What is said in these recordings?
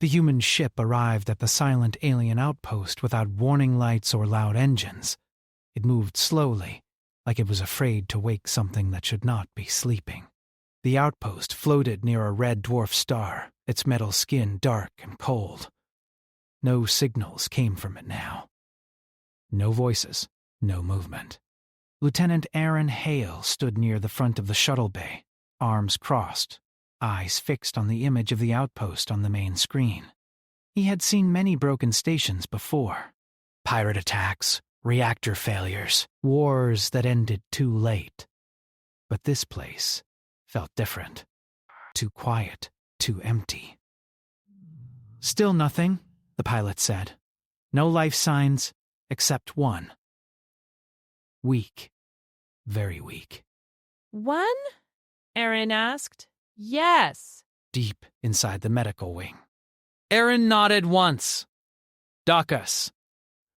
The human ship arrived at the silent alien outpost without warning lights or loud engines. It moved slowly, like it was afraid to wake something that should not be sleeping. The outpost floated near a red dwarf star, its metal skin dark and cold. No signals came from it now. No voices, no movement. Lieutenant Aaron Hale stood near the front of the shuttle bay, arms crossed, eyes fixed on the image of the outpost on the main screen. He had seen many broken stations before. Pirate attacks, reactor failures, wars that ended too late. But this place felt different. Too quiet, too empty. "Still nothing," the pilot said. "No life signs, except one. Weak. Very weak." "One?" Aaron asked. "Yes." Deep inside the medical wing. Aaron nodded once. "Dock us."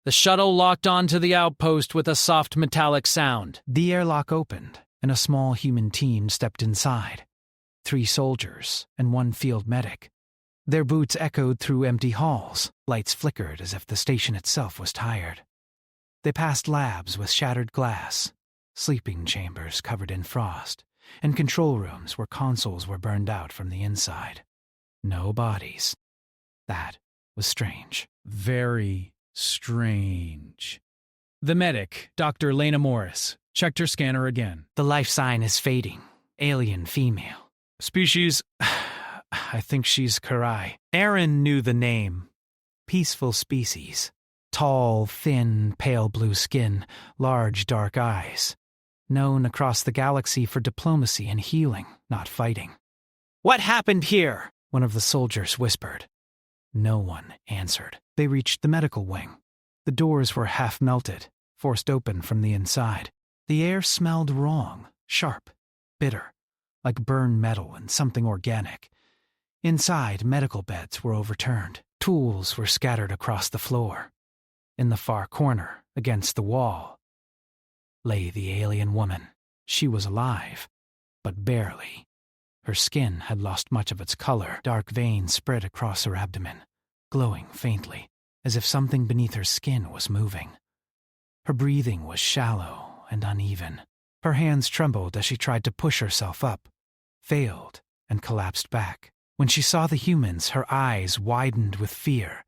The shuttle locked onto the outpost with a soft metallic sound. The airlock opened, and a small human team stepped inside. 3 soldiers and 1 field medic. Their boots echoed through empty halls. Lights flickered as if the station itself was tired. They passed labs with shattered glass, sleeping chambers covered in frost, and control rooms where consoles were burned out from the inside. No bodies. That was strange. Very strange. The medic, Dr. Lena Morris, checked her scanner again. "The life sign is fading. Alien female. Species, I think she's Karai." Aaron knew the name. Peaceful species. Tall, thin, pale blue skin, large dark eyes. Known across the galaxy for diplomacy and healing, not fighting. "What happened here?" one of the soldiers whispered. No one answered. They reached the medical wing. The doors were half melted, forced open from the inside. The air smelled wrong, sharp, bitter, like burned metal and something organic. Inside, medical beds were overturned. Tools were scattered across the floor. In the far corner, against the wall, lay the alien woman. She was alive, but barely. Her skin had lost much of its color. Dark veins spread across her abdomen, glowing faintly, as if something beneath her skin was moving. Her breathing was shallow and uneven. Her hands trembled as she tried to push herself up, failed, and collapsed back. When she saw the humans, her eyes widened with fear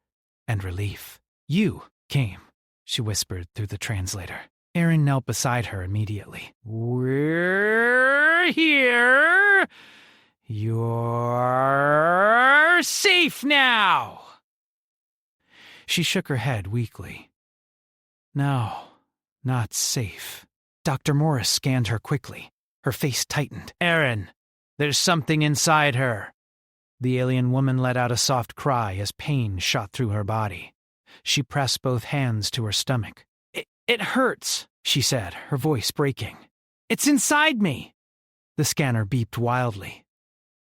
and relief. "You came," she whispered through the translator. Aaron knelt beside her immediately. "We're here. You're safe now." She shook her head weakly. "No, not safe." Dr. Morris scanned her quickly. Her face tightened. "Aaron, there's something inside her." The alien woman let out a soft cry as pain shot through her body. She pressed both hands to her stomach. It hurts," she said, her voice breaking. "It's inside me." The scanner beeped wildly.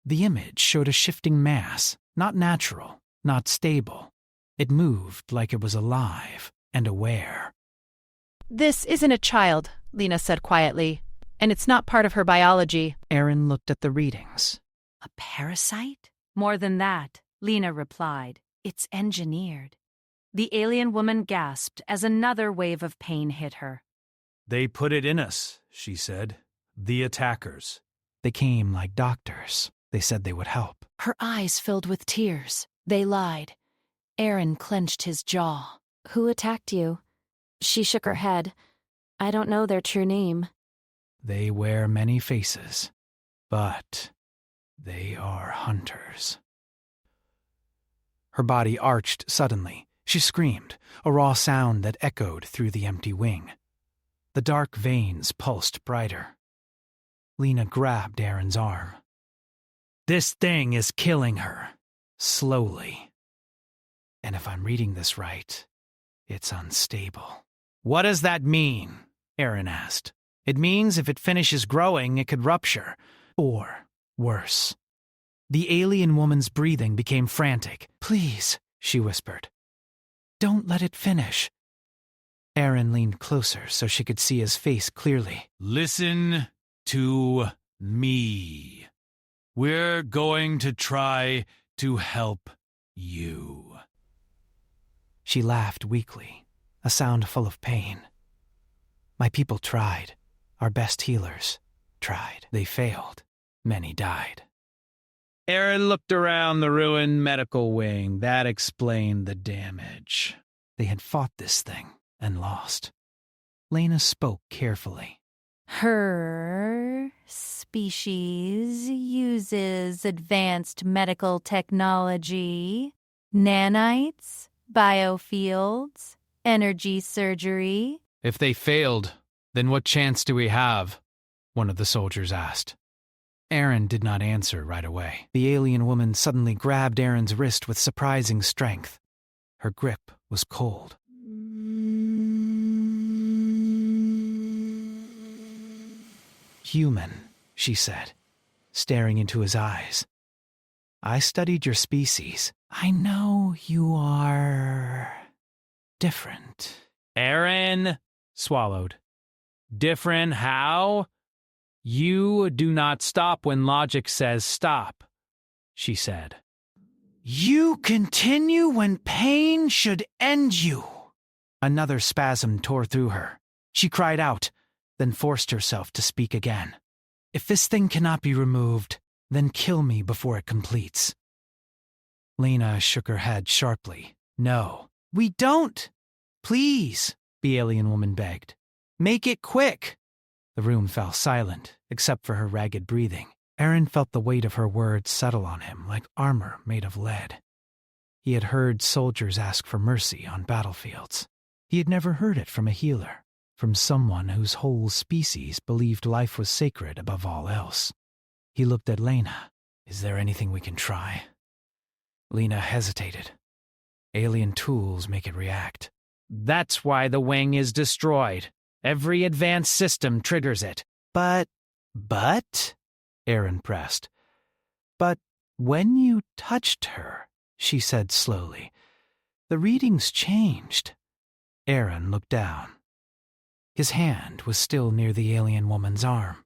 The image showed a shifting mass, not natural, not stable. It moved like it was alive and aware. "This isn't a child," Lena said quietly, "and it's not part of her biology." Aaron looked at the readings. "A parasite?" "More than that," Lena replied. "It's engineered." The alien woman gasped as another wave of pain hit her. "They put it in us," she said. "The attackers." They came like doctors. They said they would help. Her eyes filled with tears. They lied. Aaron clenched his jaw. "Who attacked you?" She shook her head. "I don't know their true name." They wear many faces, but they are hunters. Her body arched suddenly. She screamed, a raw sound that echoed through the empty wing. The dark veins pulsed brighter. Lena grabbed Aaron's arm. "This thing is killing her, slowly. And if I'm reading this right, it's unstable." "What does that mean?" Aaron asked. "It means if it finishes growing, it could rupture. Or worse." The alien woman's breathing became frantic. "Please," she whispered. "Don't let it finish." Aaron leaned closer so she could see his face clearly. "Listen to me. We're going to try to help You. She laughed weakly, a sound full of pain. My people tried. Our best healers tried. They failed. Many died. Aaron looked around the ruined medical wing. That explained the damage. They had fought this thing and lost. Lena spoke carefully. Her species uses advanced medical technology, nanites, biofields, energy surgery. If they failed, then what chance do we have? One of the soldiers asked. Aaron did not answer right away. The alien woman suddenly grabbed Aaron's wrist with surprising strength. Her grip was cold. Human, she said, staring into his eyes. I studied your species. I know you are different. Aaron swallowed. Different how? You do not stop when logic says stop, she said. You continue when pain should end you. Another spasm tore through her. She cried out, then forced herself to speak again. If this thing cannot be removed, then kill me before it completes. Lena shook her head sharply. No, we don't. Please, the alien woman begged. Make it quick. The room fell silent, except for her ragged breathing. Aaron felt the weight of her words settle on him like armor made of lead. He had heard soldiers ask for mercy on battlefields. He had never heard it from a healer, from someone whose whole species believed life was sacred above all else. He looked at Lena. Is there anything we can try? Lena hesitated. Alien tools make it react. That's why the wing is destroyed. Every advanced system triggers it. But, Aaron pressed. But when you touched her, she said slowly, the readings changed. Aaron looked down. His hand was still near the alien woman's arm.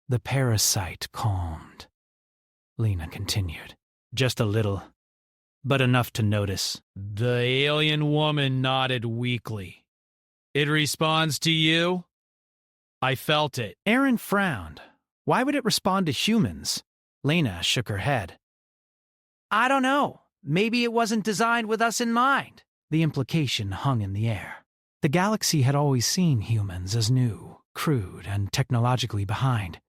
The parasite calmed. Lena continued. Just a little, but enough to notice. The alien woman nodded weakly. It responds to you? I felt it. Aaron frowned. Why would it respond to humans? Lena shook her head. I don't know. Maybe it wasn't designed with us in mind. The implication hung in the air. The galaxy had always seen humans as new, crude, and technologically behind.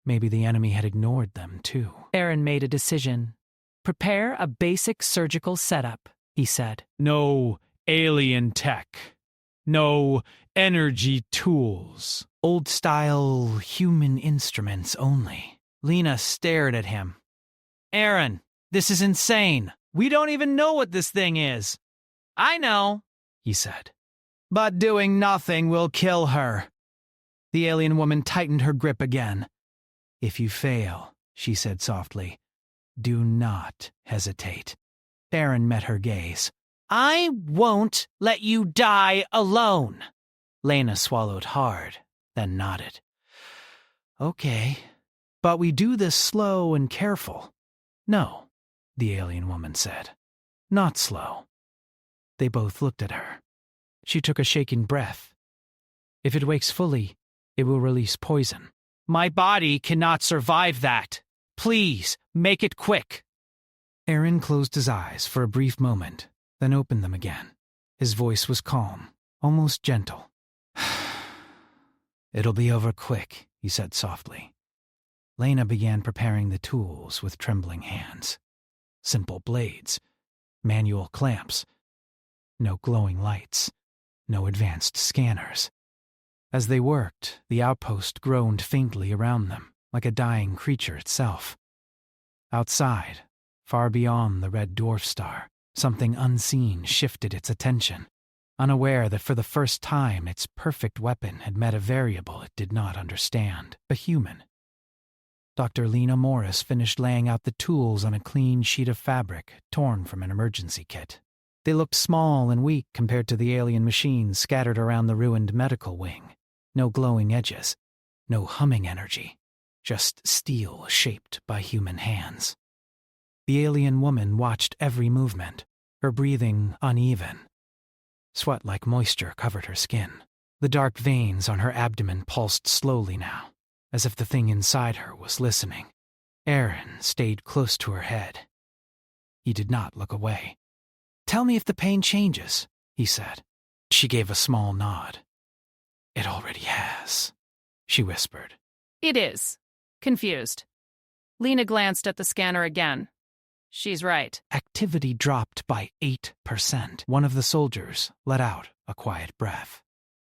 Maybe the enemy had ignored them, too. Aaron made a decision. Prepare a basic surgical setup, he said. No alien tech. No energy tools. Old-style human instruments only. Lena stared at him. Aaron, this is insane. We don't even know what this thing is. I know, he said. But doing nothing will kill her. The alien woman tightened her grip again. If you fail, she said softly, do not hesitate. Aaron met her gaze. I won't let you die alone. Lena swallowed hard, then nodded. Okay, but we do this slow and careful. No, the alien woman said. Not slow. They both looked at her. She took a shaking breath. If it wakes fully, it will release poison. My body cannot survive that. Please, make it quick. Aaron closed his eyes for a brief moment, then opened them again. His voice was calm, almost gentle. It'll be over quick, he said softly. Lena began preparing the tools with trembling hands. Simple blades, manual clamps, no glowing lights, no advanced scanners. As they worked, the outpost groaned faintly around them, like a dying creature itself. Outside, far beyond the red dwarf star, something unseen shifted its attention, unaware that for the first time its perfect weapon had met a variable it did not understand, a human. Dr. Lena Morris finished laying out the tools on a clean sheet of fabric torn from an emergency kit. They looked small and weak compared to the alien machines scattered around the ruined medical wing. No glowing edges, no humming energy, just steel shaped by human hands. The alien woman watched every movement, her breathing uneven. Sweat like moisture covered her skin. The dark veins on her abdomen pulsed slowly now, as if the thing inside her was listening. Aaron stayed close to her head. He did not look away. "Tell me if the pain changes," he said. She gave a small nod. "It already has," she whispered. It is. Confused. Lena glanced at the scanner again. She's right. Activity dropped by 8%. One of the soldiers let out a quiet breath.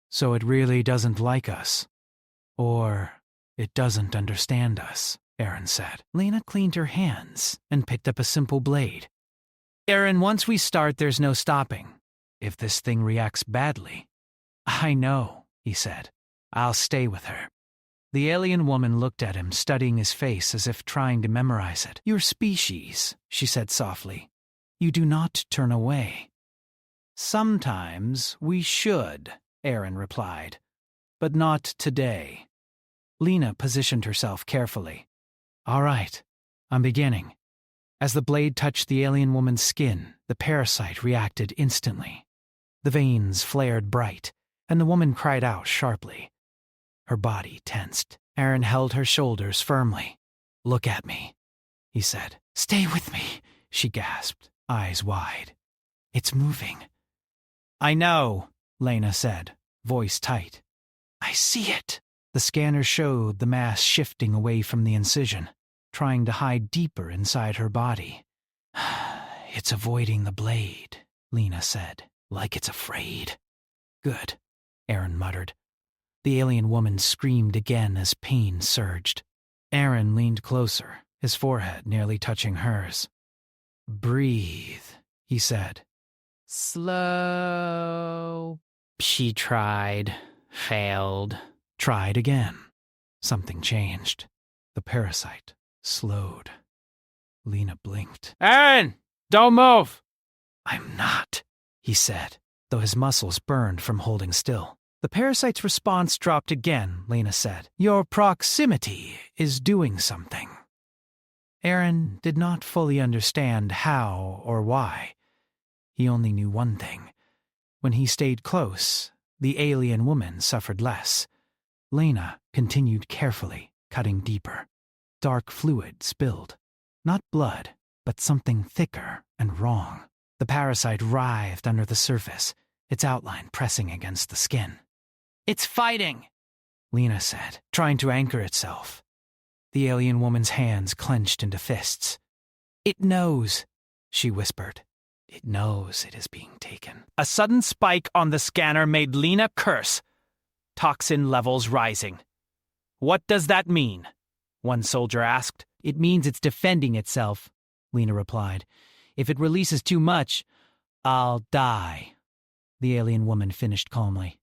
"So it really doesn't like us. Or it doesn't understand us," Aaron said. Lena cleaned her hands and picked up a simple blade. "Aaron, once we start, there's no stopping. If this thing reacts badly..." "I know," he said. "I'll stay with her." The alien woman looked at him, studying his face as if trying to memorize it. "Your species," she said softly. "You do not turn away." "Sometimes we should," Aaron replied. "But not today." Lena positioned herself carefully. "All right, I'm beginning." As the blade touched the alien woman's skin, the parasite reacted instantly. The veins flared bright, and the woman cried out sharply. Her body tensed. Aaron held her shoulders firmly. "Look at me," he said. "Stay with me," she gasped, eyes wide. "It's moving." "I know," Lena said, voice tight. "I see it." The scanner showed the mass shifting away from the incision, trying to hide deeper inside her body. "It's avoiding the blade," Lena said, "like it's afraid." "Good," Aaron muttered. The alien woman screamed again as pain surged. Aaron leaned closer, his forehead nearly touching hers. "Breathe," he said. Slow. She tried, failed, tried again. Something changed. The parasite slowed. Lena blinked. "Aaron, don't move!" "I'm not," he said, though his muscles burned from holding still. The parasite's response dropped again, Lena said. "Your proximity is doing something." Aaron did not fully understand how or why. He only knew one thing. When he stayed close, the alien woman suffered less. Lena continued carefully, cutting deeper. Dark fluid spilled. Not blood, but something thicker and wrong. The parasite writhed under the surface, its outline pressing against the skin. "It's fighting," Lena said, trying to anchor itself. The alien woman's hands clenched into fists. "It knows," she whispered. "It knows it is being taken." A sudden spike on the scanner made Lena curse. Toxin levels rising. "What does that mean?" one soldier asked. "It means it's defending itself," Lena replied. "If it releases too much, I'll die," the alien woman finished calmly.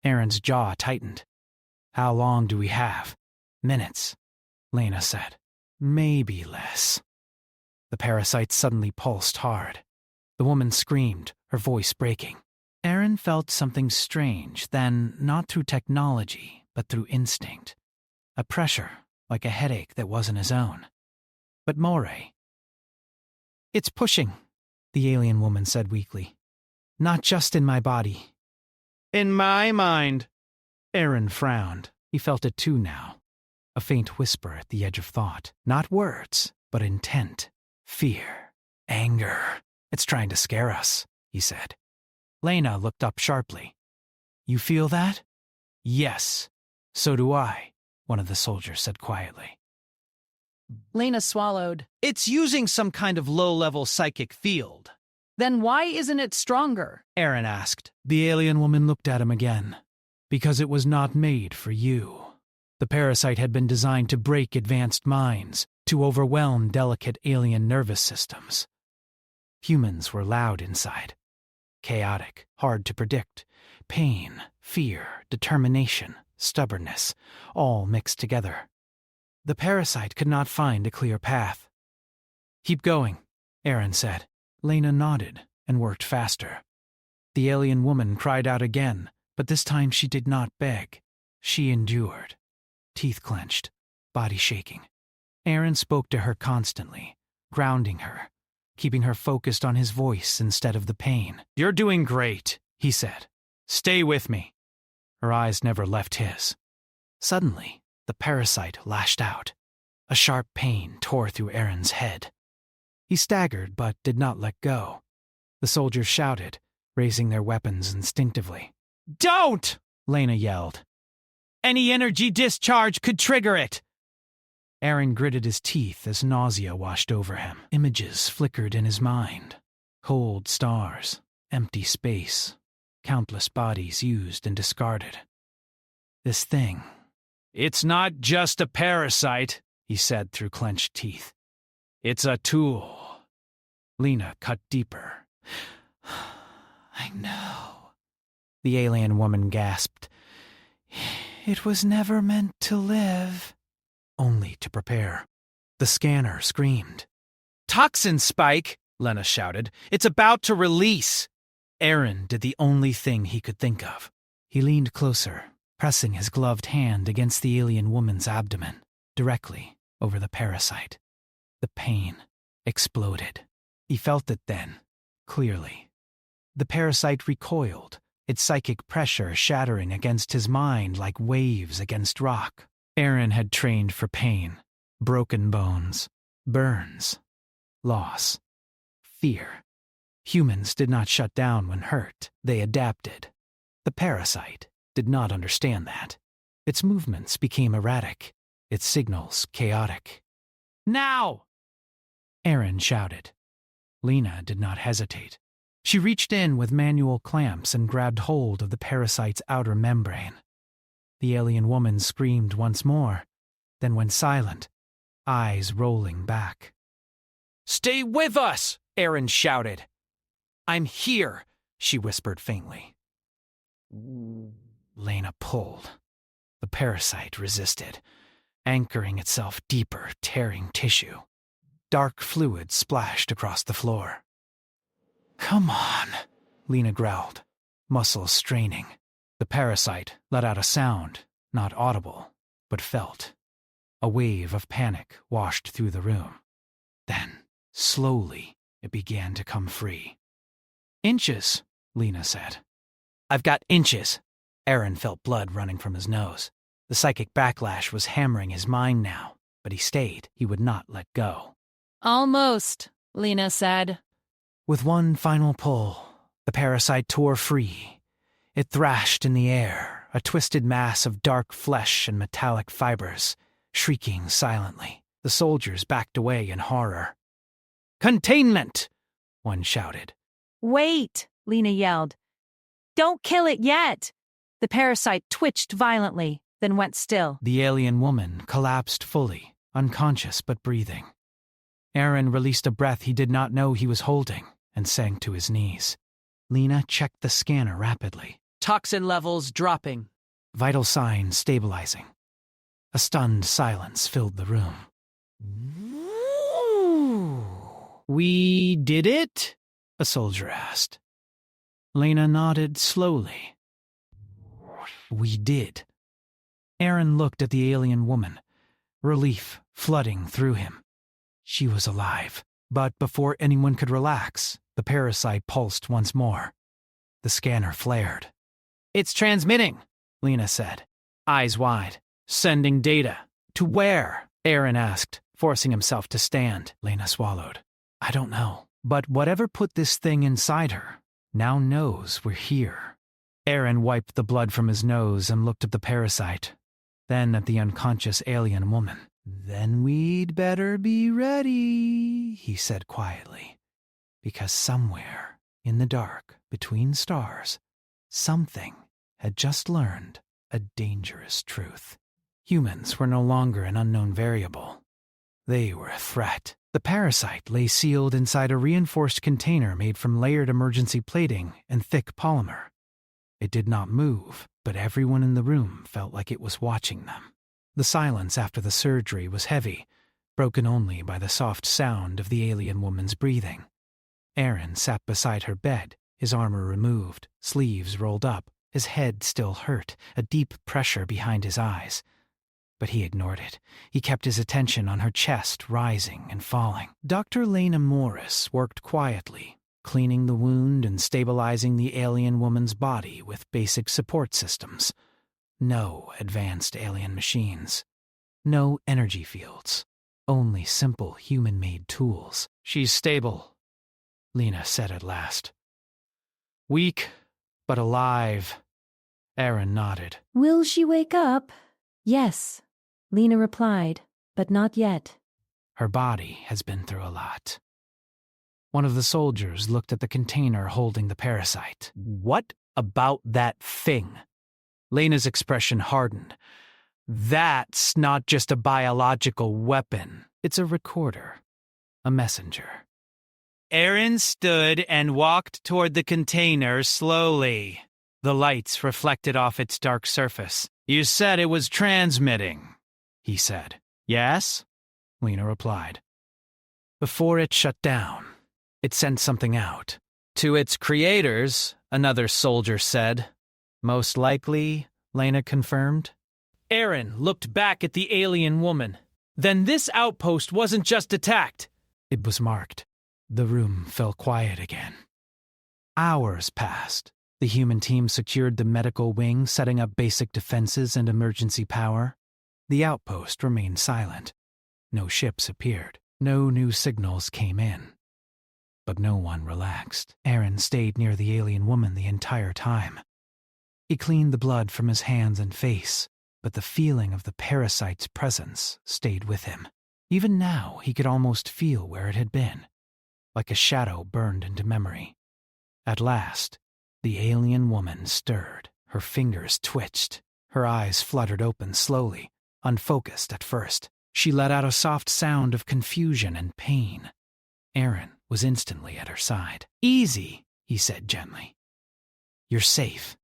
Aaron's jaw tightened. "How long do we have?" "Minutes," Lena said. "Maybe less." The parasite suddenly pulsed hard. The woman screamed, her voice breaking. Aaron felt something strange, then not through technology, but through instinct. A pressure, like a headache that wasn't his own. But Moray. "It's pushing," the alien woman said weakly. "Not just in my body." "In my mind." Aaron frowned. He felt it too now. A faint whisper at the edge of thought. Not words, but intent. Fear. Anger. "It's trying to scare us," he said. Lena looked up sharply. "You feel that?" "Yes. So do I," one of the soldiers said quietly. Lena swallowed. "It's using some kind of low-level psychic field." Then why isn't it stronger? Aaron asked. The alien woman looked at him again. "Because it was not made for you." The parasite had been designed to break advanced minds, to overwhelm delicate alien nervous systems. Humans were loud inside. Chaotic, hard to predict. Pain, fear, determination, stubbornness, all mixed together. The parasite could not find a clear path. "Keep going," Aaron said. Lena nodded and worked faster. The alien woman cried out again, but this time she did not beg. She endured. Teeth clenched, body shaking. Aaron spoke to her constantly, grounding her, keeping her focused on his voice instead of the pain. "You're doing great," he said. "Stay with me." Her eyes never left his. Suddenly, the parasite lashed out. A sharp pain tore through Aaron's head. He staggered but did not let go. The soldiers shouted, raising their weapons instinctively. "Don't!" Lena yelled. "Any energy discharge could trigger it." Aaron gritted his teeth as nausea washed over him. Images flickered in his mind. Cold stars, empty space, countless bodies used and discarded. This thing. "It's not just a parasite," he said through clenched teeth. "It's a tool." Lena cut deeper. "I know," the alien woman gasped. "It was never meant to live." Only to prepare. The scanner screamed. "Toxin spike!" Lena shouted. "It's about to release!" Aaron did the only thing he could think of. He leaned closer, pressing his gloved hand against the alien woman's abdomen, directly over the parasite. The pain exploded. He felt it then, clearly. The parasite recoiled, its psychic pressure shattering against his mind like waves against rock. Aaron had trained for pain, broken bones, burns, loss, fear. Humans did not shut down when hurt, they adapted. The parasite did not understand that. Its movements became erratic, its signals chaotic. "Now!" Aaron shouted. Lena did not hesitate. She reached in with manual clamps and grabbed hold of the parasite's outer membrane. The alien woman screamed once more, then went silent, eyes rolling back. "Stay with us!" Aaron shouted. "I'm here," she whispered faintly. Lena pulled. The parasite resisted, anchoring itself deeper, tearing tissue. Dark fluid splashed across the floor. "Come on," Lena growled, muscles straining. The parasite let out a sound, not audible, but felt. A wave of panic washed through the room. Then, slowly, it began to come free. "Inches," Lena said. "I've got inches." Aaron felt blood running from his nose. The psychic backlash was hammering his mind now, but he stayed. He would not let go. "Almost," Lena said. With one final pull, the parasite tore free. It thrashed in the air, a twisted mass of dark flesh and metallic fibers, shrieking silently. The soldiers backed away in horror. "Containment!" one shouted. "Wait!" Lena yelled. "Don't kill it yet!" The parasite twitched violently, then went still. The alien woman collapsed fully, unconscious but breathing. Aaron released a breath he did not know he was holding and sank to his knees. Lena checked the scanner rapidly. Toxin levels dropping. Vital signs stabilizing. A stunned silence filled the room. "We did it?" a soldier asked. Lena nodded slowly. "We did." Aaron looked at the alien woman, relief flooding through him. She was alive, but before anyone could relax, the parasite pulsed once more. The scanner flared. "It's transmitting," Lena said, eyes wide. "Sending data. To where?" Aaron asked, forcing himself to stand. Lena swallowed. "I don't know, but whatever put this thing inside her now knows we're here." Aaron wiped the blood from his nose and looked at the parasite, then at the unconscious alien woman. "Then we'd better be ready," he said quietly, because somewhere in the dark between stars, something had just learned a dangerous truth. Humans were no longer an unknown variable. They were a threat. The parasite lay sealed inside a reinforced container made from layered emergency plating and thick polymer. It did not move, but everyone in the room felt like it was watching them. The silence after the surgery was heavy, broken only by the soft sound of the alien woman's breathing. Aaron sat beside her bed, his armor removed, sleeves rolled up, his head still hurt, a deep pressure behind his eyes. But he ignored it. He kept his attention on her chest, rising and falling. Dr. Lena Morris worked quietly, cleaning the wound and stabilizing the alien woman's body with basic support systems. No advanced alien machines. No energy fields. Only simple human-made tools. "She's stable," Lena said at last. "Weak, but alive." Aaron nodded. Will she wake up? Yes, Lena replied, but not yet. Her body has been through a lot. One of the soldiers looked at the container holding the parasite. "What about that thing?" Lena's expression hardened. "That's not just a biological weapon. It's a recorder. A messenger." Aaron stood and walked toward the container slowly. The lights reflected off its dark surface. "You said it was transmitting," he said. "Yes?" Lena replied. "Before it shut down, it sent something out." "To its creators," another soldier said. "Most likely," Lena confirmed. Aaron looked back at the alien woman. "Then this outpost wasn't just attacked." It was marked. The room fell quiet again. Hours passed. The human team secured the medical wing, setting up basic defenses and emergency power. The outpost remained silent. No ships appeared. No new signals came in. But no one relaxed. Aaron stayed near the alien woman the entire time. He cleaned the blood from his hands and face, but the feeling of the parasite's presence stayed with him. Even now, he could almost feel where it had been, like a shadow burned into memory. At last, the alien woman stirred. Her fingers twitched. Her eyes fluttered open slowly, unfocused at first. She let out a soft sound of confusion and pain. Aaron was instantly at her side. "Easy," he said gently. "You're safe."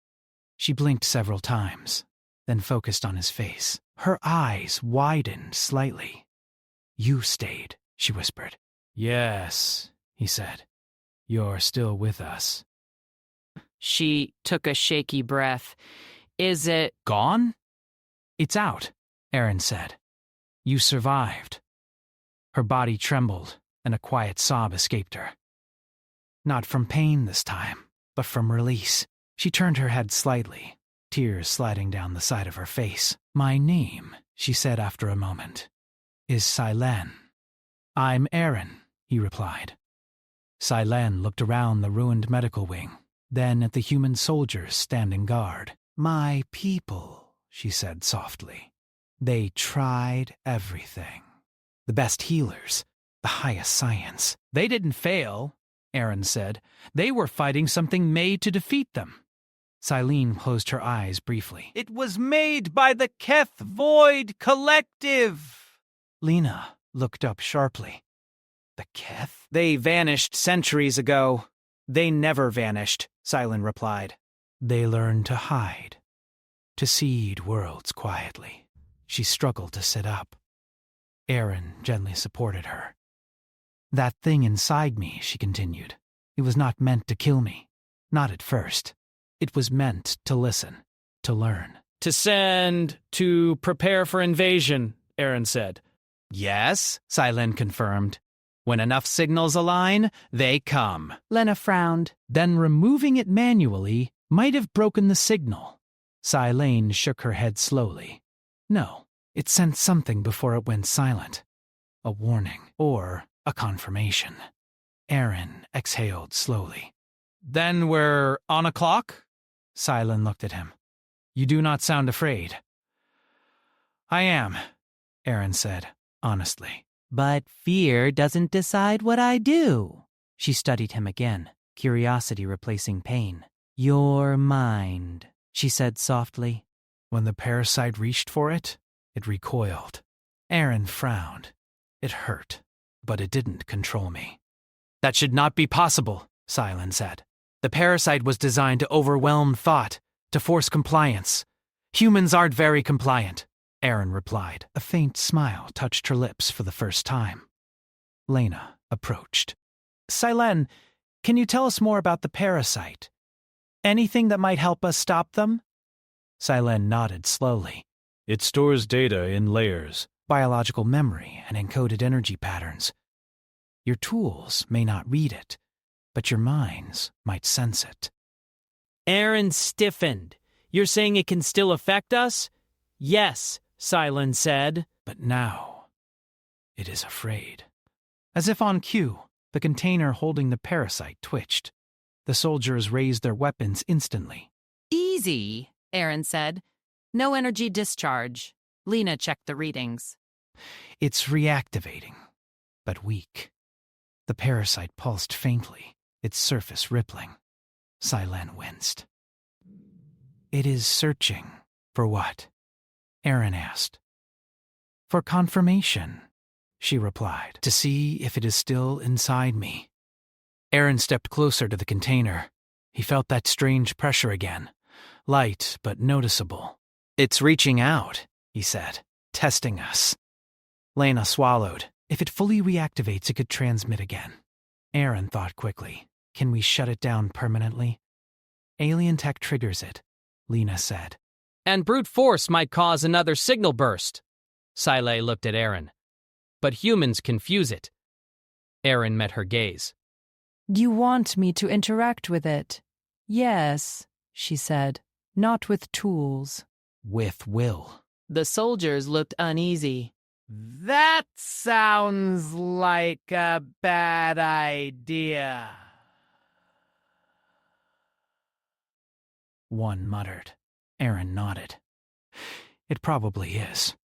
She blinked several times, then focused on his face. Her eyes widened slightly. "You stayed," she whispered. "Yes," he said. "You're still with us." She took a shaky breath. "Is it "Gone?" "It's out," Aaron said. "You survived." Her body trembled, and a quiet sob escaped her. Not from pain this time, but from release. She turned her head slightly, tears sliding down the side of her face. "My name," she said after a moment, "is Silen." "I'm Aaron," he replied. Silen looked around the ruined medical wing, then at the human soldiers standing guard. "My people," she said softly. "They tried everything. The best healers, the highest science. They didn't fail," Aaron said. "They were fighting something made to defeat them." Silene closed her eyes briefly. "It was made by the Keth Void Collective." Lena looked up sharply. "The Keth?" "They vanished centuries ago." "They never vanished," Silene replied. "They learned to hide, to seed worlds quietly." She struggled to sit up. Aaron gently supported her. "That thing inside me," she continued, "it was not meant to kill me. Not at first. It was meant to listen, to learn." To prepare for invasion," Aaron said. "Yes," Silen confirmed. "When enough signals align, they come." Lena frowned. "Then removing it manually might have broken the signal." Silene shook her head slowly. "No, it sent something before it went silent. A warning, or a confirmation." Aaron exhaled slowly. "Then we're on a clock?" Silen looked at him. "You do not sound afraid." "I am," Aaron said, honestly. "But fear doesn't decide what I do." She studied him again, curiosity replacing pain. "Your mind," she said softly. When the parasite reached for it, it recoiled. Aaron frowned. It hurt, but it didn't control me. "That should not be possible," Silen said. "The parasite was designed to overwhelm thought, to force compliance. Humans aren't very compliant," Aaron replied. A faint smile touched her lips for the first time. Lena approached. "Silen, can you tell us more about the parasite? Anything that might help us stop them?" Silen nodded slowly. It stores data in layers, biological memory, and encoded energy patterns. Your tools may not read it, but your minds might sense it. Aaron stiffened. You're saying it can still affect us? Yes, Silen said. But now, it is afraid. As if on cue, the container holding the parasite twitched. The soldiers raised their weapons instantly. Easy, Aaron said. No energy discharge. Lena checked the readings. It's reactivating, but weak. The parasite pulsed faintly, its surface rippling. Silen winced. It is searching for what? Aaron asked. For confirmation, she replied, to see if it is still inside me. Aaron stepped closer to the container. He felt that strange pressure again, light but noticeable. It's reaching out, he said, testing us. Lena swallowed. If it fully reactivates, it could transmit again. Aaron thought quickly. Can we shut it down permanently? Alien tech triggers it, Lena said. And brute force might cause another signal burst. Sile looked at Aaron. But humans confuse it. Aaron met her gaze. You want me to interact with it? Yes, she said. Not with tools. With will. The soldiers looked uneasy. That sounds like a bad idea. One muttered. Aaron nodded. It probably is.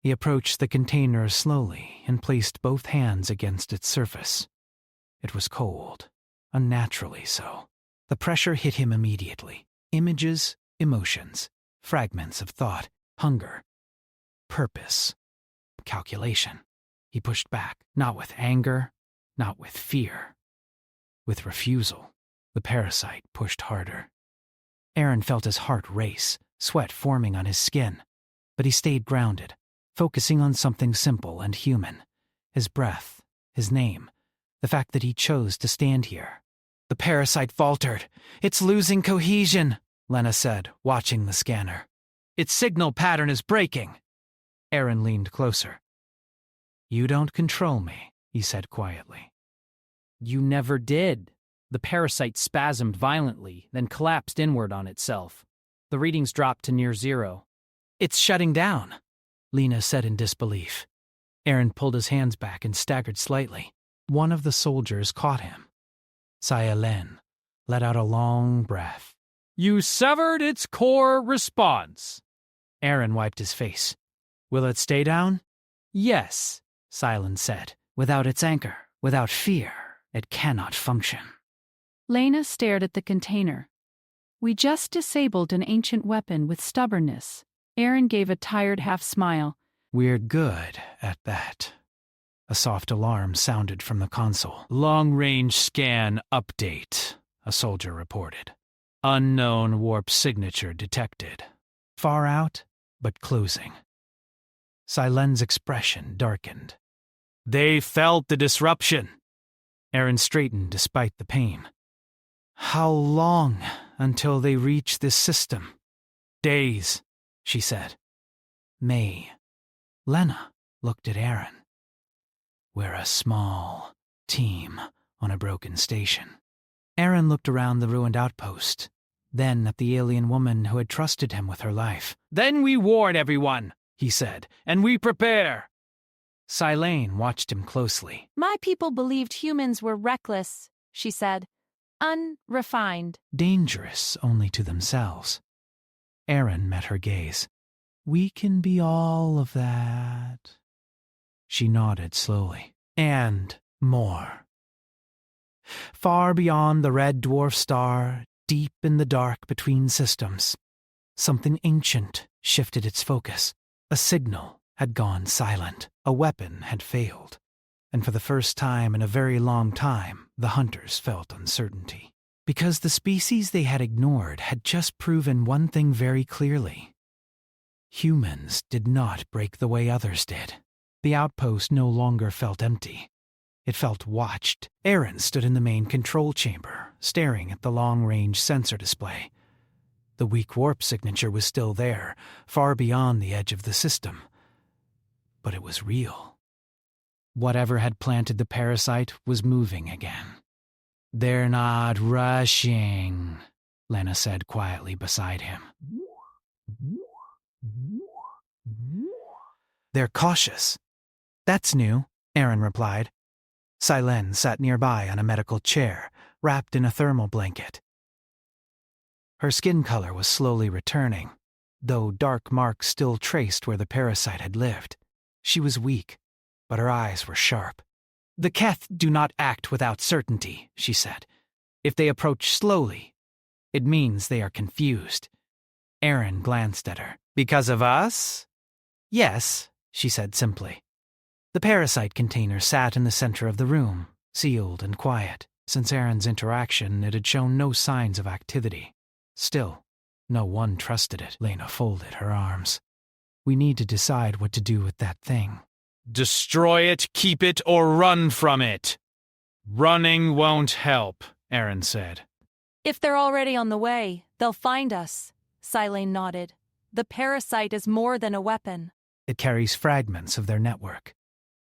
He approached the container slowly and placed both hands against its surface. It was cold, unnaturally so. The pressure hit him immediately. Images, emotions, fragments of thought, hunger, purpose, calculation. He pushed back, not with anger, not with fear, with refusal. The parasite pushed harder. Aaron felt his heart race, sweat forming on his skin, but he stayed grounded, focusing on something simple and human. His breath, his name, the fact that he chose to stand here. The parasite faltered. It's losing cohesion, Lena said, watching the scanner. Its signal pattern is breaking. Aaron leaned closer. You don't control me, he said quietly. You never did. The parasite spasmed violently, then collapsed inward on itself. The readings dropped to near zero. It's shutting down, Lena said in disbelief. Aaron pulled his hands back and staggered slightly. One of the soldiers caught him. Silen let out a long breath. You severed its core response. Aaron wiped his face. Will it stay down? Yes, Silen said. Without its anchor, without fear, it cannot function. Lena stared at the container. We just disabled an ancient weapon with stubbornness. Aaron gave a tired half-smile. We're good at that. A soft alarm sounded from the console. Long-range scan update, a soldier reported. Unknown warp signature detected. Far out, but closing. Silen's expression darkened. They felt the disruption. Aaron straightened despite the pain. How long until they reach this system? Days, she said. May. Lena looked at Aaron. We're a small team on a broken station. Aaron looked around the ruined outpost, then at the alien woman who had trusted him with her life. Then we warn everyone, he said, and we prepare. Silen watched him closely. My people believed humans were reckless, she said. Unrefined. Dangerous only to themselves. Aaron met her gaze. We can be all of that. She nodded slowly. And more. Far beyond the red dwarf star, deep in the dark between systems, something ancient shifted its focus. A signal had gone silent. A weapon had failed. And for the first time in a very long time, the hunters felt uncertainty. Because the species they had ignored had just proven one thing very clearly. Humans did not break the way others did. The outpost no longer felt empty. It felt watched. Aaron stood in the main control chamber, staring at the long-range sensor display. The weak warp signature was still there, far beyond the edge of the system. But it was real. Whatever had planted the parasite was moving again. "They're not rushing," Lena said quietly beside him. "They're cautious." "That's new," Aaron replied. Silen sat nearby on a medical chair, wrapped in a thermal blanket. Her skin color was slowly returning, though dark marks still traced where the parasite had lived. She was weak, but her eyes were sharp. "The Keth do not act without certainty," she said. "If they approach slowly, it means they are confused." Aaron glanced at her. "Because of us?" "Yes," she said simply. The parasite container sat in the center of the room, sealed and quiet. Since Aaron's interaction, it had shown no signs of activity. Still, no one trusted it. Lena folded her arms. "We need to decide what to do with that thing." "Destroy it, keep it, or run from it. Running won't help," Aaron said. If they're already on the way, they'll find us, Silene nodded. The parasite is more than a weapon. It carries fragments of their network.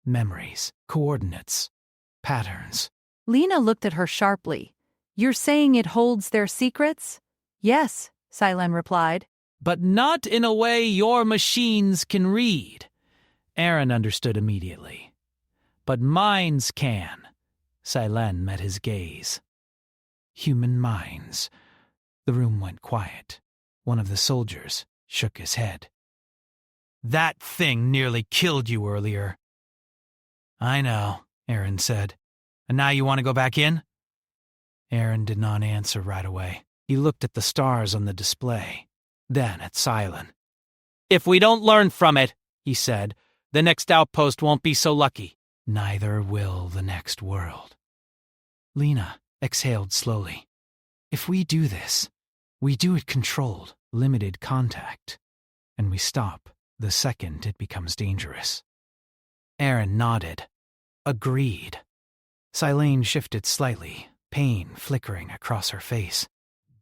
Memories, coordinates, patterns. Lena looked at her sharply. "You're saying it holds their secrets?" "Yes," Silene replied. But not in a way your machines can read. Aaron understood immediately. But minds can. Silen met his gaze. Human minds. The room went quiet. One of the soldiers shook his head. "That thing nearly killed you earlier." "I know," Aaron said. "And now you want to go back in?" Aaron did not answer right away. He looked at the stars on the display, then at Silen. "If we don't learn from it," he said, "the next outpost won't be so lucky." "Neither will the next world." Lena exhaled slowly. "If we do this, we do it controlled, limited contact, and we stop the second it becomes dangerous." Aaron nodded. Agreed. Silene shifted slightly, pain flickering across her face.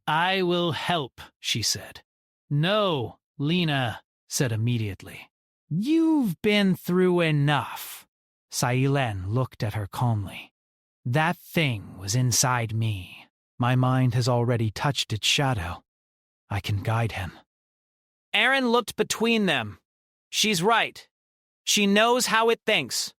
"I will help," she said. "No," Lena said immediately. "You've been through enough." Silen looked at her calmly. "That thing was inside me. My mind has already touched its shadow. I can guide him." Aaron looked between them. "She's right. She knows how it thinks."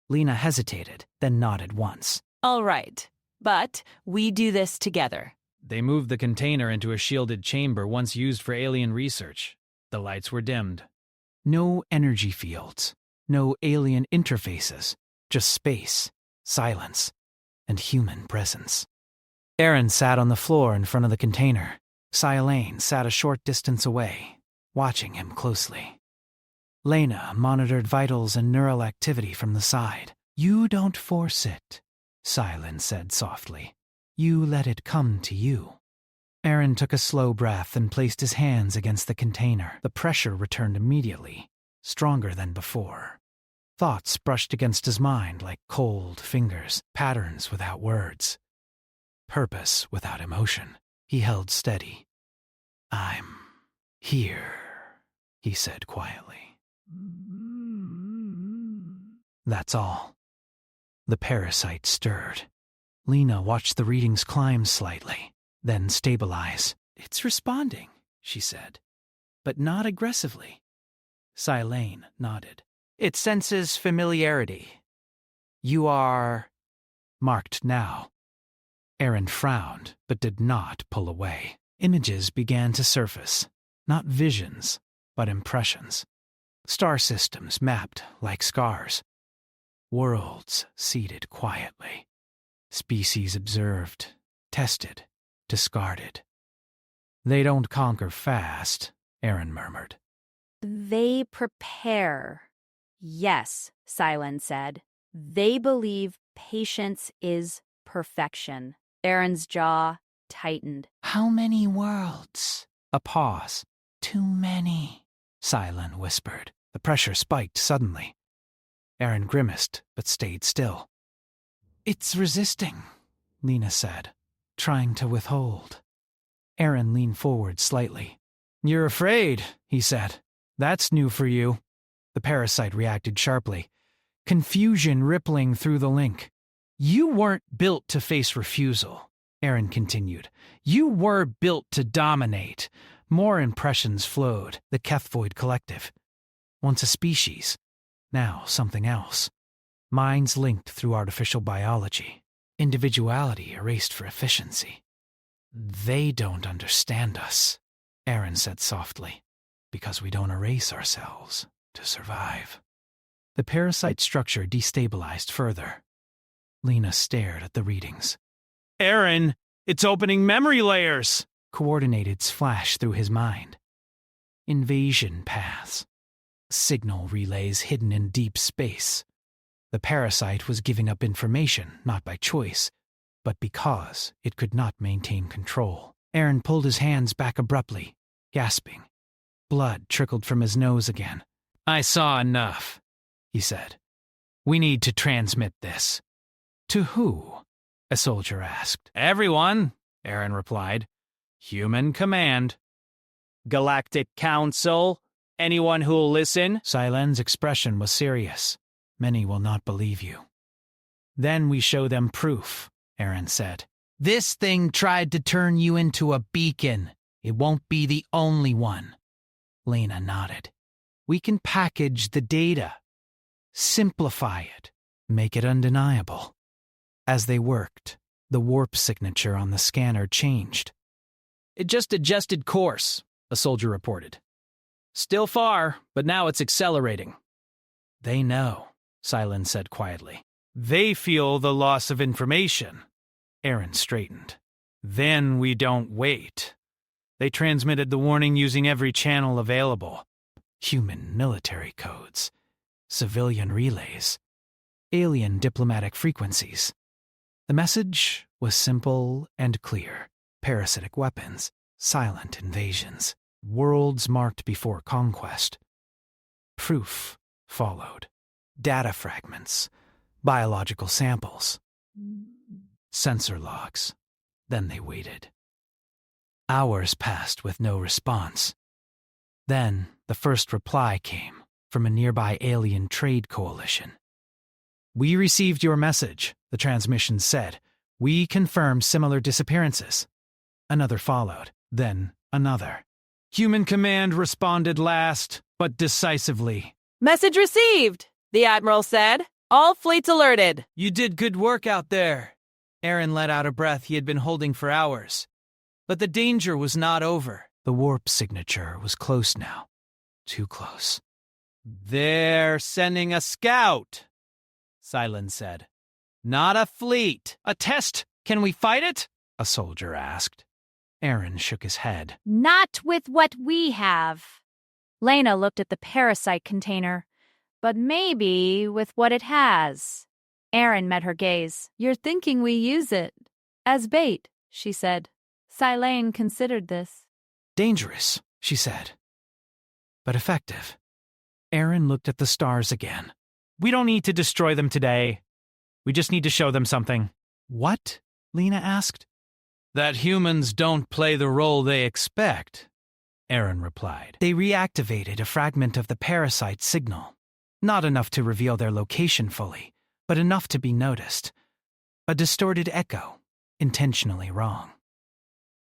Lena hesitated, then nodded once. "All right, but we do this together." They moved the container into a shielded chamber once used for alien research. The lights were dimmed. No energy fields, no alien interfaces, just space, silence, and human presence. Aaron sat on the floor in front of the container. Silene sat a short distance away, watching him closely. Lena monitored vitals and neural activity from the side. "You don't force it," Silene said softly. "You let it come to you." Aaron took a slow breath and placed his hands against the container. The pressure returned immediately, stronger than before. Thoughts brushed against his mind like cold fingers, patterns without words, purpose without emotion. He held steady. "I'm here," he said quietly. That's all. The parasite stirred. Lena watched the readings climb slightly, then stabilize. "It's responding," she said, "but not aggressively." Silene nodded. "It senses familiarity. You are marked now." Aaron frowned, but did not pull away. Images began to surface, not visions, but impressions. Star systems mapped like scars. Worlds seated quietly. Species observed, tested, discarded. "They don't conquer fast," Aaron murmured. They prepare. Yes, Silene said. They believe patience is perfection. Aaron's jaw tightened. "How many worlds?" A pause. "Too many," Silene whispered. The pressure spiked suddenly. Aaron grimaced, but stayed still. "It's resisting," Lena said, trying to withhold. Aaron leaned forward slightly. "You're afraid," he said. "That's new for you." The parasite reacted sharply, confusion rippling through the link. "You weren't built to face refusal," Aaron continued. "You were built to dominate." More impressions flowed. The Kethvoid Collective. Once a species, now something else. Minds linked through artificial biology. Individuality erased for efficiency. "They don't understand us," Aaron said softly, "because we don't erase ourselves to survive." The parasite structure destabilized further. Lena stared at the readings. "Aaron, it's opening memory layers!" Coordinates flashed through his mind. Invasion paths. Signal relays hidden in deep space. The parasite was giving up information, not by choice, but because it could not maintain control. Aaron pulled his hands back abruptly, gasping. Blood trickled from his nose again. "I saw enough," he said. "We need to transmit this." "To who?" a soldier asked. "Everyone," Aaron replied. "Human command." Galactic Council? Anyone who'll listen? Silen's expression was serious. "Many will not believe you." "Then we show them proof," Aaron said. "This thing tried to turn you into a beacon. It won't be the only one." Lena nodded. "We can package the data, simplify it, make it undeniable." As they worked, the warp signature on the scanner changed. "It just adjusted course," a soldier reported. "Still far, but now it's accelerating." "They know," Silen said quietly. "They feel the loss of information." Aaron straightened. "Then we don't wait." They transmitted the warning using every channel available. Human military codes, civilian relays, alien diplomatic frequencies. The message was simple and clear. Parasitic weapons, silent invasions, worlds marked before conquest. Proof followed. Data fragments, biological samples, sensor logs. Then they waited. Hours passed with no response. Then the first reply came from a nearby alien trade coalition. "We received your message," the transmission said. "We confirm similar disappearances." Another followed, then another. Human command responded last, but decisively. "Message received," the Admiral said. "All fleets alerted." "You did good work out there." Aaron let out a breath he had been holding for hours. But the danger was not over. The warp signature was close now. Too close. "They're sending a scout," Silen said. "Not a fleet. "A test? Can we fight it?" a soldier asked. Aaron shook his head. Not with what we have. Lena looked at the parasite container, but maybe with what it has. Aaron met her gaze. "You're thinking we use it as bait," she said. Silane considered this. "Dangerous," she said. "But effective." Aaron looked at the stars again. "We don't need to destroy them today. We just need to show them something." "What?" Lena asked. "That humans don't play the role they expect," Aaron replied. They reactivated a fragment of the parasite signal. Not enough to reveal their location fully, but enough to be noticed. A distorted echo, intentionally wrong.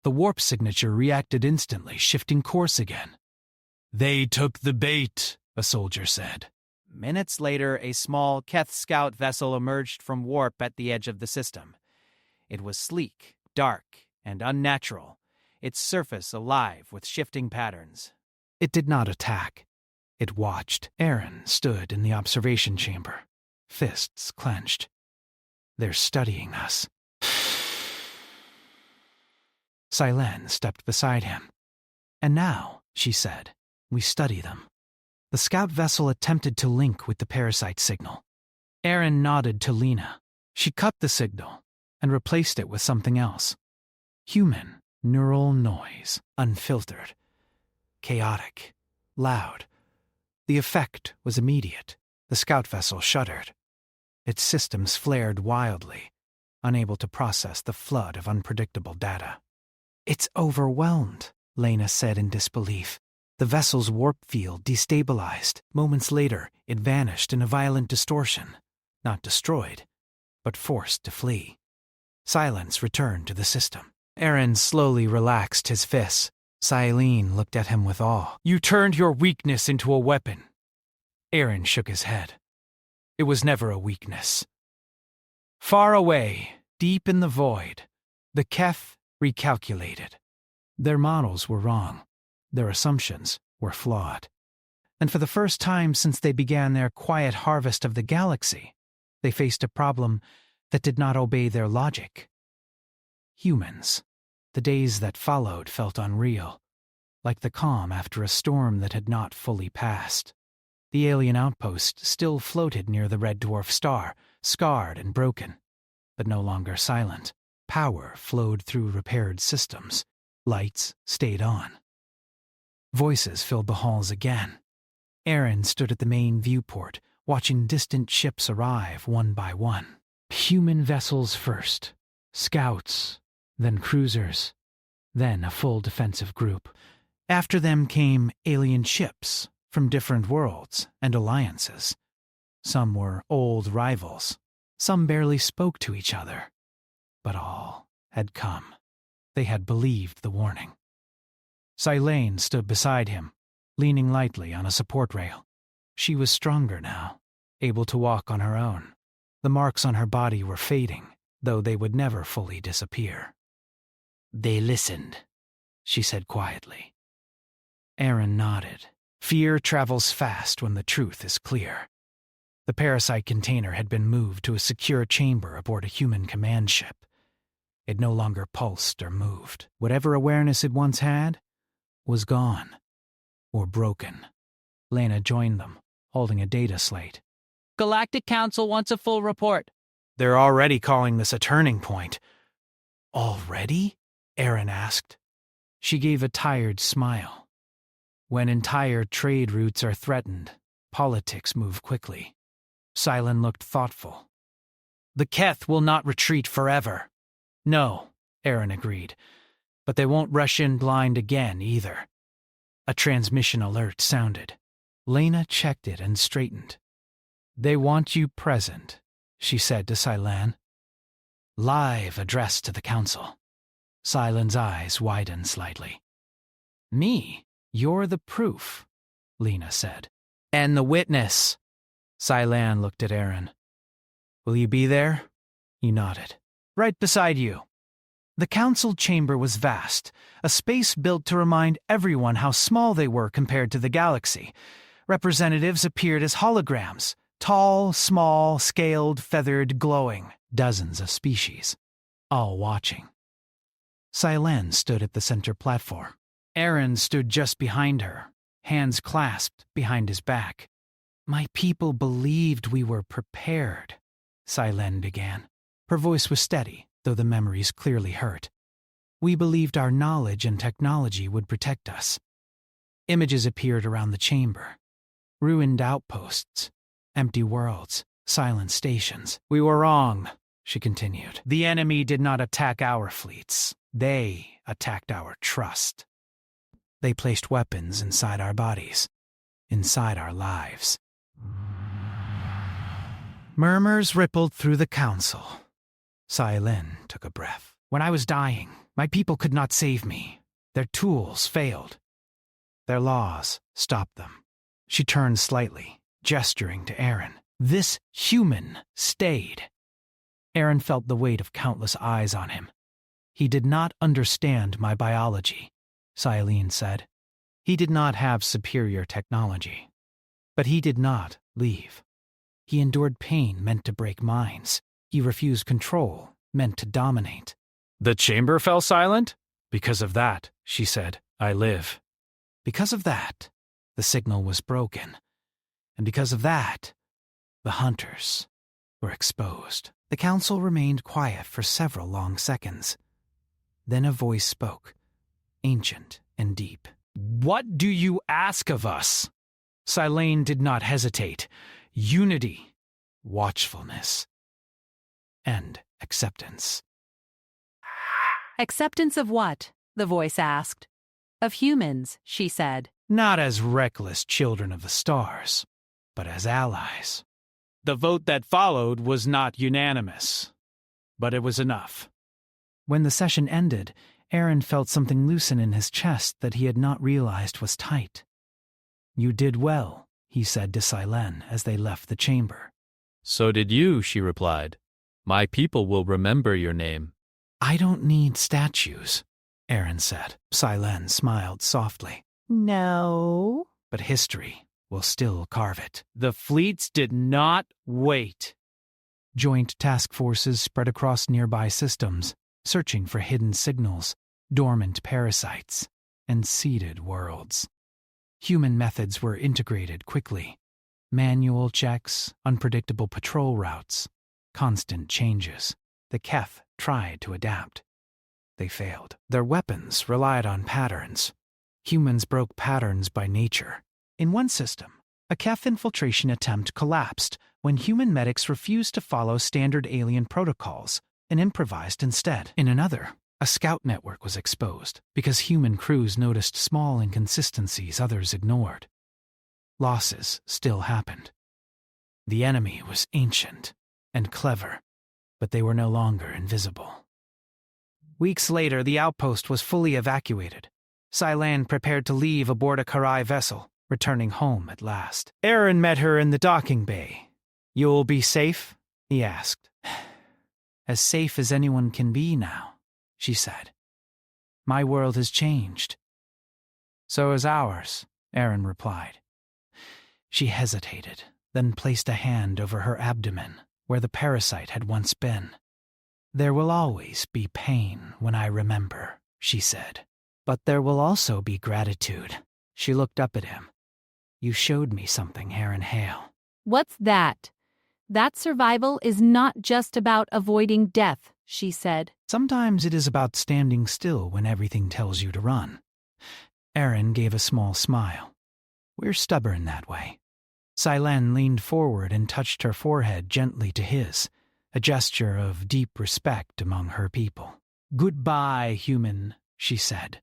The warp signature reacted instantly, shifting course again. "They took the bait," a soldier said. Minutes later, a small Keth scout vessel emerged from warp at the edge of the system. It was sleek, dark, and unnatural, its surface alive with shifting patterns. It did not attack. It watched. Aaron stood in the observation chamber, fists clenched. "They're studying us." Silen stepped beside him. "And now," she said, "we study them." The scout vessel attempted to link with the parasite signal. Aaron nodded to Lena. She cut the signal and replaced it with something else. Human neural noise, unfiltered, chaotic, loud. The effect was immediate. The scout vessel shuddered. Its systems flared wildly, unable to process the flood of unpredictable data. It's overwhelmed, Lena said in disbelief. The vessel's warp field destabilized. Moments later, it vanished in a violent distortion. Not destroyed, but forced to flee. Silence returned to the system. Aaron slowly relaxed his fists. Silene looked at him with awe. You turned your weakness into a weapon. Aaron shook his head. It was never a weakness. Far away, deep in the void, the Keth recalculated. Their models were wrong. Their assumptions were flawed. And for the first time since they began their quiet harvest of the galaxy, they faced a problem that did not obey their logic. Humans. The days that followed felt unreal, like the calm after a storm that had not fully passed. The alien outpost still floated near the red dwarf star, scarred and broken, but no longer silent. Power flowed through repaired systems. Lights stayed on. Voices filled the halls again. Aaron stood at the main viewport, watching distant ships arrive one by one. Human vessels first, scouts, then cruisers, then a full defensive group. After them came alien ships from different worlds and alliances. Some were old rivals. Some barely spoke to each other. But all had come. They had believed the warning. Silene stood beside him, leaning lightly on a support rail. She was stronger now, able to walk on her own. The marks on her body were fading, though they would never fully disappear. They listened, she said quietly. Aaron nodded. Fear travels fast when the truth is clear. The parasite container had been moved to a secure chamber aboard a human command ship. It no longer pulsed or moved. Whatever awareness it once had was gone, or broken. Lena joined them, holding a data slate. Galactic Council wants a full report. They're already calling this a turning point. Already? Aaron asked. She gave a tired smile. When entire trade routes are threatened, politics move quickly. Silene looked thoughtful. The Keth will not retreat forever. No, Aaron agreed. But they won't rush in blind again either. A transmission alert sounded. Lena checked it and straightened. They want you present, she said to Silene. Live address to the council. Silene's eyes widened slightly. Me? You're the proof, Lena said. And the witness. Silene looked at Aaron. Will you be there? He nodded. Right beside you. The council chamber was vast, a space built to remind everyone how small they were compared to the galaxy. Representatives appeared as holograms, tall, small, scaled, feathered, glowing, dozens of species, all watching. Silene stood at the center platform. Aaron stood just behind her, hands clasped behind his back. My people believed we were prepared, Silene began. Her voice was steady, though the memories clearly hurt. We believed our knowledge and technology would protect us. Images appeared around the chamber. Ruined outposts, empty worlds, silent stations. We were wrong, she continued. The enemy did not attack our fleets. They attacked our trust. They placed weapons inside our bodies, inside our lives. Murmurs rippled through the council. Silene took a breath. When I was dying, my people could not save me. Their tools failed. Their laws stopped them. She turned slightly, gesturing to Aaron. This human stayed. Aaron felt the weight of countless eyes on him. He did not understand my biology, Silene said. He did not have superior technology. But he did not leave. He endured pain meant to break minds. He refused control, meant to dominate. The chamber fell silent? Because of that, she said, I live. Because of that, the signal was broken. And because of that, the hunters were exposed. The council remained quiet for several long seconds. Then a voice spoke, ancient and deep. What do you ask of us? Silene did not hesitate. Unity, watchfulness, and acceptance. Acceptance of what? the voice asked. Of humans, she said. Not as reckless children of the stars, but as allies. The vote that followed was not unanimous, but it was enough. When the session ended, Aaron felt something loosen in his chest that he had not realized was tight. "You did well," he said to Silen as they left the chamber. "So did you," she replied. "My people will remember your name." "I don't need statues," Aaron said. Silen smiled softly. No. "But history will still carve it." The fleets did not wait. Joint task forces spread across nearby systems, searching for hidden signals, dormant parasites, and seeded worlds. Human methods were integrated quickly. Manual checks, unpredictable patrol routes, constant changes. The Keth tried to adapt. They failed. Their weapons relied on patterns. Humans broke patterns by nature. In one system, a Keth infiltration attempt collapsed when human medics refused to follow standard alien protocols and improvised instead. In another, a scout network was exposed because human crews noticed small inconsistencies others ignored. Losses still happened. The enemy was ancient and clever, but they were no longer invisible. Weeks later, the outpost was fully evacuated. Silan prepared to leave aboard a Karai vessel, returning home at last. Aaron met her in the docking bay. "You'll be safe?" he asked. "As safe as anyone can be now," she said. "My world has changed." "So has ours," Aaron replied. She hesitated, then placed a hand over her abdomen, where the parasite had once been. "There will always be pain when I remember," she said. "But there will also be gratitude." She looked up at him. "You showed me something, Aaron Hale." What's that? That survival is not just about avoiding death, she said. "Sometimes it is about standing still when everything tells you to run." Aaron gave a small smile. "We're stubborn that way." Silen leaned forward and touched her forehead gently to his, a gesture of deep respect among her people. "Goodbye, human," she said.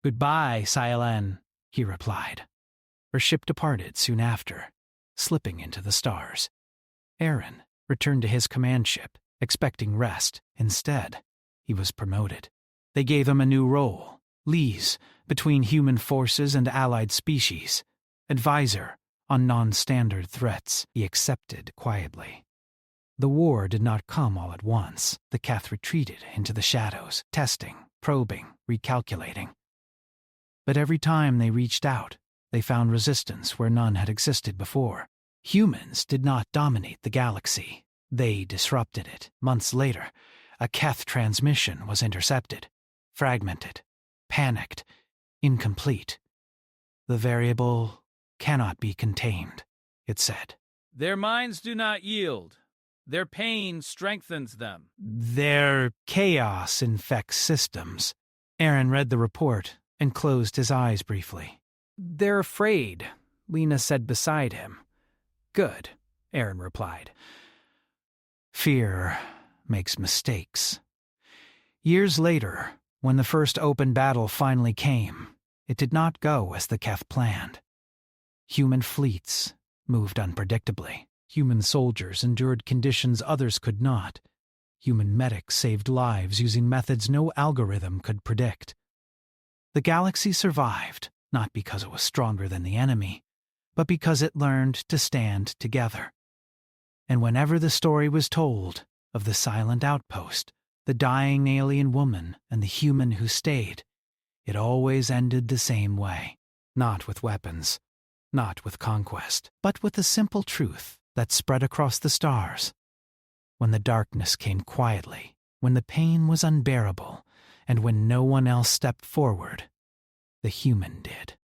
"Goodbye, Silen," he replied. Her ship departed soon after, slipping into the stars. Aaron returned to his command ship, expecting rest. Instead, he was promoted. They gave him a new role, liaison between human forces and allied species, advisor on non-standard threats. He accepted quietly. The war did not come all at once. The Keth retreated into the shadows, testing, probing, recalculating. But every time they reached out, they found resistance where none had existed before. Humans did not dominate the galaxy. They disrupted it. Months later, a Keth transmission was intercepted, fragmented, panicked, incomplete. "The variable cannot be contained," it said. Their minds do not yield. Their pain strengthens them. "Their chaos infects systems." Aaron read the report and closed his eyes briefly. "They're afraid," Lena said beside him. "Good," Aaron replied. "Fear makes mistakes." Years later, when the first open battle finally came, it did not go as the Keth planned. Human fleets moved unpredictably. Human soldiers endured conditions others could not. Human medics saved lives using methods no algorithm could predict. The galaxy survived, not because it was stronger than the enemy, but because it learned to stand together. And whenever the story was told of the silent outpost, the dying alien woman and the human who stayed, it always ended the same way. Not with weapons, not with conquest, but with a simple truth that spread across the stars. When the darkness came quietly, when the pain was unbearable, and when no one else stepped forward, the human did.